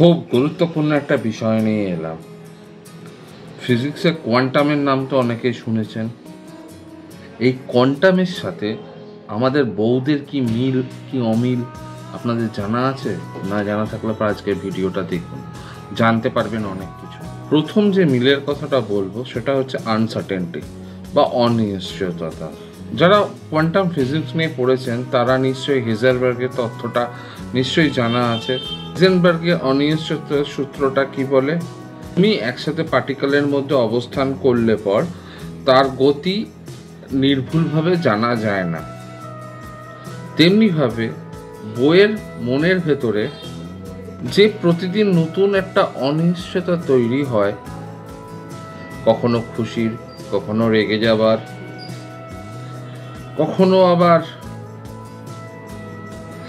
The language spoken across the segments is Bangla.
খুব গুরুত্বপূর্ণ একটা বিষয় নিয়ে এলাম। ফিজিক্সে কোয়ান্টামের নাম তো অনেকেই শুনেছেন। এই কোয়ান্টামের সাথে আমাদের বৌদের কি মিল কি অমিল আপনাদের জানা আছে? না জানা থাকলে পর আজকের ভিডিওটা দেখুন, জানতে পারবেন অনেক কিছু। প্রথম যে মিলের কথাটা বলবো সেটা হচ্ছে আনসার্টেনটি বা অনিশ্চয়তা। যারা কোয়ান্টাম ফিজিক্স নিয়ে পড়েছেন তারা নিশ্চয়ই হেইজেনবার্গের তথ্যটা নিশ্চয়ই জানা আছে। হেইজেনবার্গের অনিশ্চয়তার সূত্রটা কি বলে? তুমি একসাথে পার্টিকেলের মধ্যে অবস্থান করলে পর তার গতি নির্ভুলভাবে জানা যায় না। তেমনিভাবে বইয়ের মনের ভেতরে যে প্রতিদিন নতুন একটা অনিশ্চয়তা তৈরি হয়, কখনো খুশির, কখনো রেগে যাবার, কখনো আবার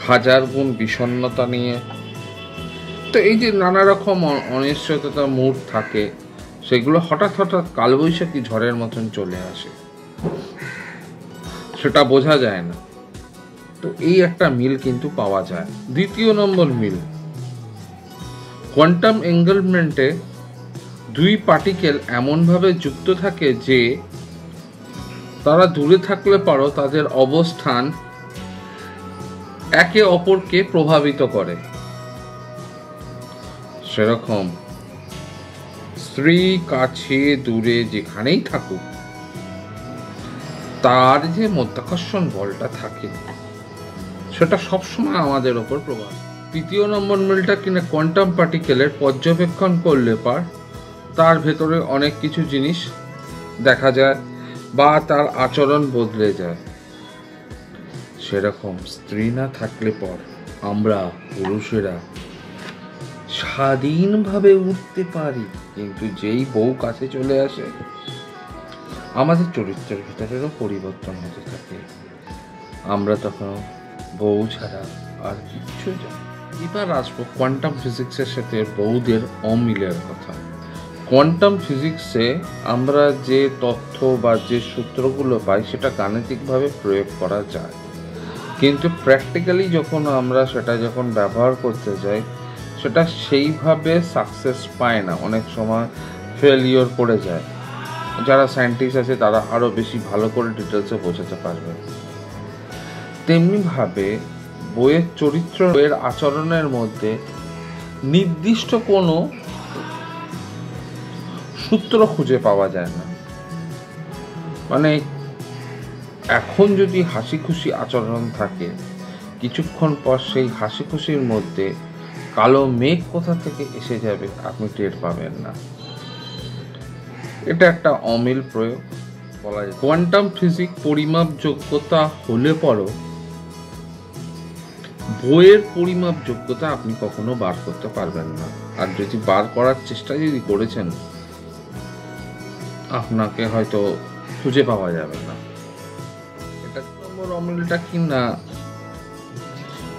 হাজার গুণ বিষণ্ণতা নিয়ে, তো এই যে নানা রকম অনিশ্চয়তা মুড থাকে, সেগুলো হঠাৎ হঠাৎ কালবৈশাখী ঝড়ের মতন চলে আসে, সেটা বোঝা যায় না। তো এই একটা মিল কিন্তু পাওয়া যায়। দ্বিতীয় নম্বর মিল, কোয়ান্টাম এনগেলমেন্টে দুই পার্টিকেল এমনভাবে যুক্ত থাকে যে তারা দূরে থাকলে পরও তাদের অবস্থান একে অপরকে প্রভাবিত করে। সেরকম স্ত্রী কাছে দূরে যেখানেই থাকুক, তার যে মাধ্যাকর্ষণ বলটা থাকে সেটা সবসময় আমাদের ওপর প্রভাব। তৃতীয় নম্বর মিলটা কিনা কোয়ান্টাম পার্টিকেলের পর্যবেক্ষণ করলে পর তার ভেতরে অনেক কিছু জিনিস দেখা যায় বা তার আচরণ বদলে যায়। সেরকম স্ত্রী না থাকলে পর আমরা পুরুষেরা স্বাধীনভাবে উঠতে পারি, কিন্তু যেই বউ কাছে চলে আসে আমাদের চরিত্রের ভিতরেরও পরিবর্তন হতে থাকে। আমরা তখন বউ ছাড়া আর কিচ্ছু জানি। এবার আসবো কোয়ান্টাম ফিজিক্সের সাথে বৌদের অমিলের কথা। কোয়ান্টাম ফিজিক্সে আমরা যে তথ্য বা যে সূত্রগুলো পাই সেটা গাণিতিকভাবে প্রয়োগ করা যায়, কিন্তু প্র্যাকটিক্যালি যখন আমরা সেটা যখন ব্যবহার করতে যাই সেটা সেইভাবে সাকসেস পায় না, অনেক সময় ফেলিওর করে যায়। যারা সায়েন্টিস্ট আছে তারা আরও বেশি ভালো করে ডিটেলসে বোঝাতে পারবে। তেমনিভাবে বইয়ের চরিত্র, বইয়ের আচরণের মধ্যে নির্দিষ্ট কোনো সূত্র খুঁজে পাওয়া যায় না। মানে এখন যদি হাসি খুশি আচরণ থাকে, কিছুক্ষণ পর সেই হাসি খুশির মধ্যে কালো মেঘ কোথা থেকে এসে যাবে আপনি টের পাবেন না। এটা একটা অমিল প্রয়োগ বলা যায়। কোয়ান্টাম ফিজিক্স পরিমাপ যোগ্যতা হলে পরও বইয়ের পরিমাপ যোগ্যতা আপনি কখনো বার করতে পারবেন না। আর যদি বার করার চেষ্টা যদি করেছেন, আপনাকে হয়তো খুঁজে পাওয়া যাবে না। এটা নম্বর অমিলটা কি না,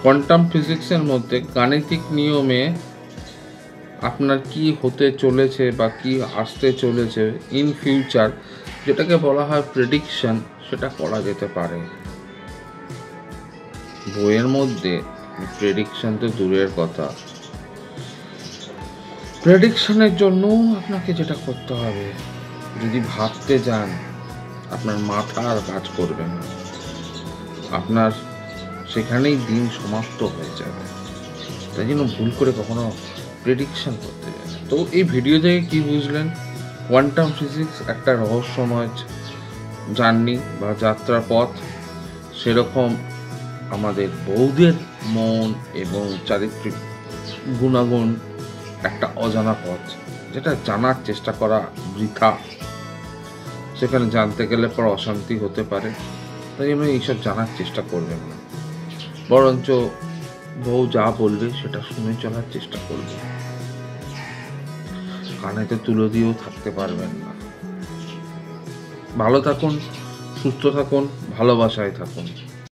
কোয়ান্টাম ফিজিক্সের মধ্যে গাণিতিক নিয়মে আপনার কি হতে চলেছে বা কি আসতে চলেছে ইন ফিউচার, যেটাকে বলা হয় প্রেডিকশন, সেটা করা যেতে পারে। বইয়ের মধ্যে প্রেডিকশন তো দূরের কথা, প্রেডিকশনের জন্য আপনাকে যেটা করতে হবে, যদি ভাবতে যান আপনার মাথা আর কাজ করবে না, আপনার সেখানেই দিন সমাপ্ত হয়ে যাবে। তাই জন্য ভুল করে কখনো প্রেডিকশন করতে যায় না। তো এই ভিডিও থেকে কি বুঝলেন? কোয়ান্টাম ফিজিক্স একটা রহস্যময় জার্নি বা যাত্রা পথ, সেরকম আমাদের বৌদের মন এবং চারিত্রিক গুণাগুণ একটা অজানা পথ, যেটা জানার চেষ্টা করা বৃথা। সেখানে জানতে গেলে পর অশান্তি হতে পারে, তাই জন্য এইসব জানার চেষ্টা করবেন না, বরঞ্চ বউ যা বলবে সেটা শুনে চলার চেষ্টা করবে। কানেতে তুলো দিয়েও থাকতে পারবেন না। ভালো থাকুন, সুস্থ থাকুন, ভালোবাসায় থাকুন।